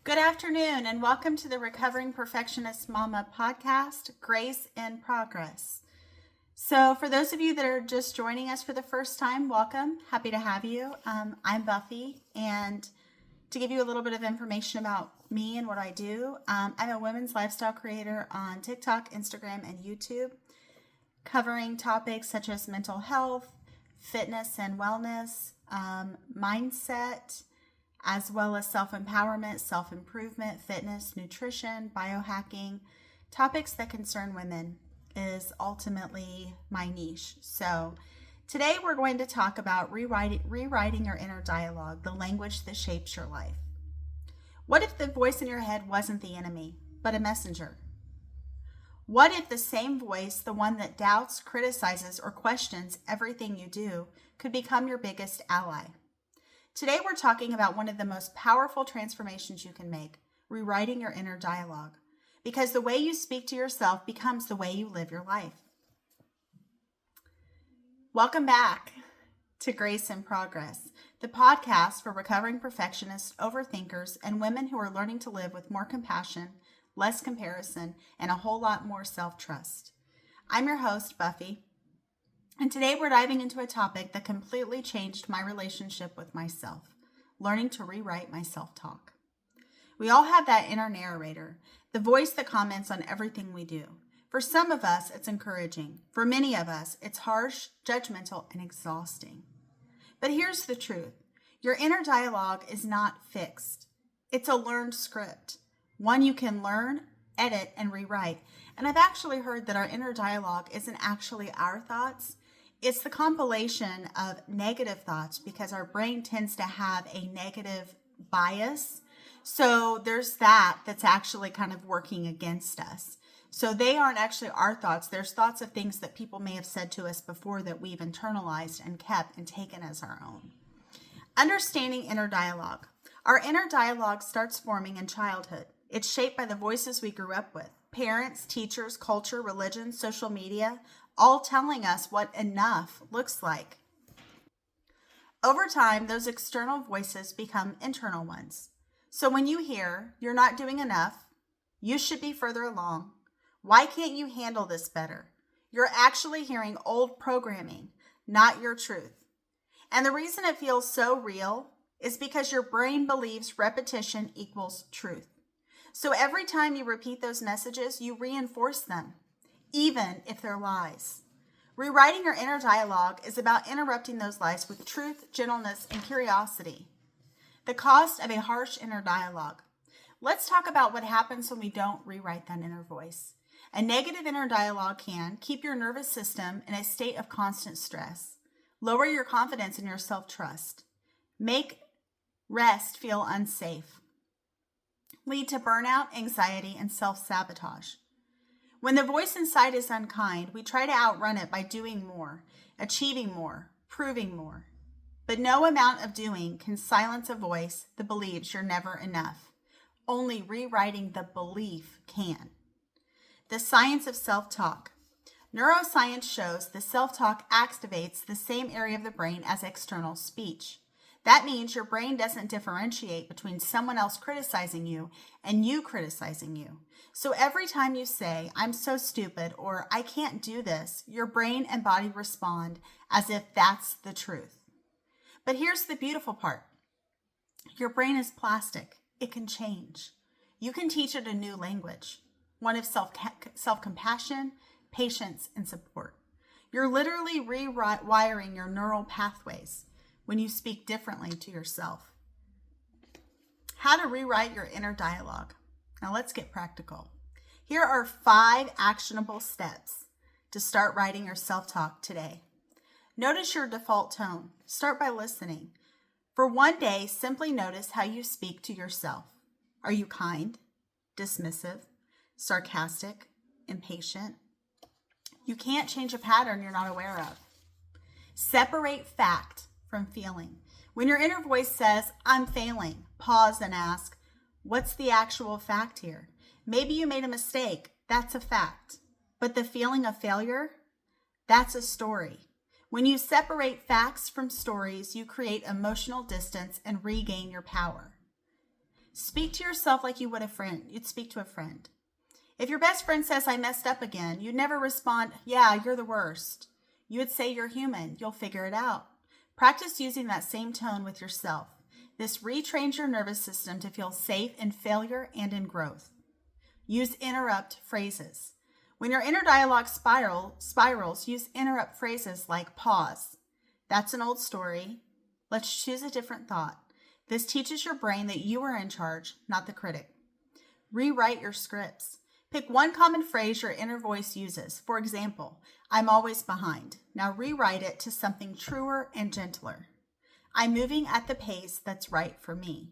Good afternoon, and welcome to the Recovering Perfectionist Mama podcast, Grace in Progress. So, for those of you that are just joining us for the first time, welcome. Happy to have you. I'm Buffy, and to give you a little bit of information about me and what I do, I'm a women's lifestyle creator on TikTok, Instagram, and YouTube, covering topics such as mental health, fitness and wellness, mindset, as well as self-empowerment, self-improvement, fitness, nutrition, biohacking. Topics that concern women is ultimately my niche. So today we're going to talk about rewriting your inner dialogue, the language that shapes your life. What if the voice in your head wasn't the enemy, but a messenger? What if the same voice, the one that doubts, criticizes, or questions everything you do, could become your biggest ally? Today we're talking about one of the most powerful transformations you can make, rewriting your inner dialogue, because the way you speak to yourself becomes the way you live your life. Welcome back to Grace in Progress, the podcast for recovering perfectionists, overthinkers, and women who are learning to live with more compassion, less comparison, and a whole lot more self-trust. I'm your host, Buffy. And today we're diving into a topic that completely changed my relationship with myself, learning to rewrite my self-talk. We all have that inner narrator, the voice that comments on everything we do. For some of us, it's encouraging. For many of us, it's harsh, judgmental, and exhausting. But here's the truth. Your inner dialogue is not fixed. It's a learned script, one you can learn, edit, and rewrite. And I've actually heard that our inner dialogue isn't actually our thoughts. It's the compilation of negative thoughts because our brain tends to have a negative bias. So there's that's actually kind of working against us. So they aren't actually our thoughts. There's thoughts of things that people may have said to us before that we've internalized and kept and taken as our own. Understanding inner dialogue. Our inner dialogue starts forming in childhood. It's shaped by the voices we grew up with. Parents, teachers, culture, religion, social media, all telling us what enough looks like. Over time, those external voices become internal ones. So when you hear, "You're not doing enough," "You should be further along," "Why can't you handle this better?" you're actually hearing old programming, not your truth. And the reason it feels so real is because your brain believes repetition equals truth. So every time you repeat those messages, you reinforce them, even if they're lies. Rewriting your inner dialogue is about interrupting those lies with truth, gentleness, and curiosity. The cost of a harsh inner dialogue. Let's talk about what happens when we don't rewrite that inner voice. A negative inner dialogue can keep your nervous system in a state of constant stress, lower your confidence and your self-trust, make rest feel unsafe, lead to burnout, anxiety, and self-sabotage. When the voice inside is unkind, we try to outrun it by doing more, achieving more, proving more. But no amount of doing can silence a voice that believes you're never enough. Only rewriting the belief can. The science of self-talk. Neuroscience shows that self-talk activates the same area of the brain as external speech. That means your brain doesn't differentiate between someone else criticizing you and you criticizing you. So every time you say, "I'm so stupid," or "I can't do this," your brain and body respond as if that's the truth. But here's the beautiful part. Your brain is plastic. It can change. You can teach it a new language, one of self-compassion, patience, and support. You're literally rewiring your neural pathways when you speak differently to yourself. How to rewrite your inner dialogue. Now let's get practical. Here are 5 actionable steps to start writing your self-talk today. Notice your default tone. Start by listening. For one day, simply notice how you speak to yourself. Are you kind, dismissive, sarcastic, impatient? You can't change a pattern you're not aware of. Separate fact from feeling. When your inner voice says, "I'm failing," pause and ask, what's the actual fact here? Maybe you made a mistake. That's a fact. But the feeling of failure, that's a story. When you separate facts from stories, you create emotional distance and regain your power. Speak to yourself like you would a friend. You'd speak to a friend. If your best friend says, I messed up again, you'd never respond, yeah, you're the worst. You would say, you're human. You'll figure it out. Practice using that same tone with yourself. This retrains your nervous system to feel safe in failure and in growth. Use interrupt phrases. When your inner dialogue spirals, use interrupt phrases like pause. That's an old story. Let's choose a different thought. This teaches your brain that you are in charge, not the critic. Rewrite your scripts. Pick one common phrase your inner voice uses. For example, I'm always behind. Now rewrite it to something truer and gentler. I'm moving at the pace that's right for me.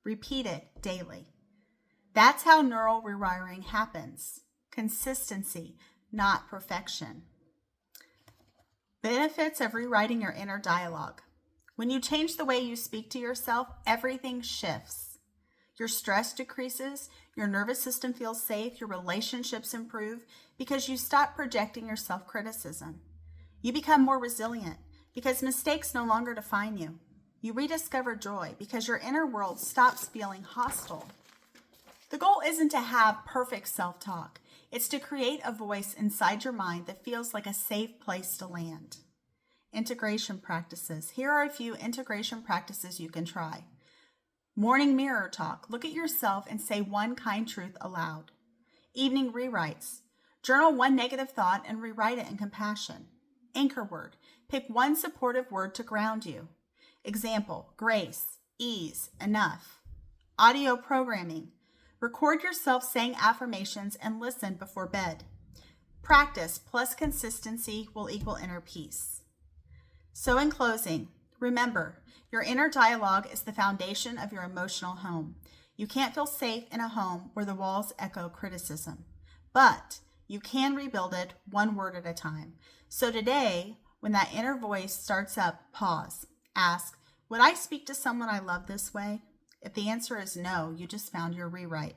Repeat it daily. That's how neural rewiring happens. Consistency, not perfection. Benefits of rewriting your inner dialogue. When you change the way you speak to yourself, everything shifts. Your stress decreases, your nervous system feels safe, your relationships improve because you stop projecting your self-criticism. You become more resilient because mistakes no longer define you. You rediscover joy because your inner world stops feeling hostile. The goal isn't to have perfect self-talk. It's to create a voice inside your mind that feels like a safe place to land. Integration practices. Here are a few integration practices you can try. Morning mirror talk. Look at yourself and say one kind truth aloud. Evening rewrites. Journal one negative thought and rewrite it in compassion. Anchor word. Pick one supportive word to ground you. Example, grace, ease, enough. Audio programming. Record yourself saying affirmations and listen before bed. Practice plus consistency will equal inner peace. So in closing, remember, your inner dialogue is the foundation of your emotional home. You can't feel safe in a home where the walls echo criticism, but you can rebuild it one word at a time. So today, when that inner voice starts up, pause. Ask, would I speak to someone I love this way? If the answer is no, you just found your rewrite.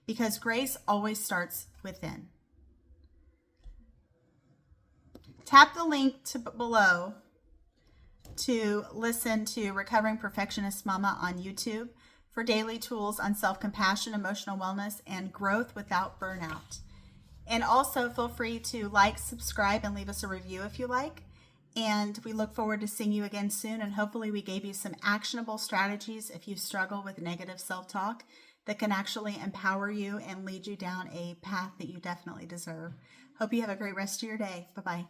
Because grace always starts within. Tap the link below to listen to Recovering Perfectionist Mama on YouTube for daily tools on self-compassion, emotional wellness, and growth without burnout. And also feel free to like, subscribe, and leave us a review if you like. And we look forward to seeing you again soon. And hopefully we gave you some actionable strategies if you struggle with negative self-talk that can actually empower you and lead you down a path that you definitely deserve. Hope you have a great rest of your day. Bye-bye.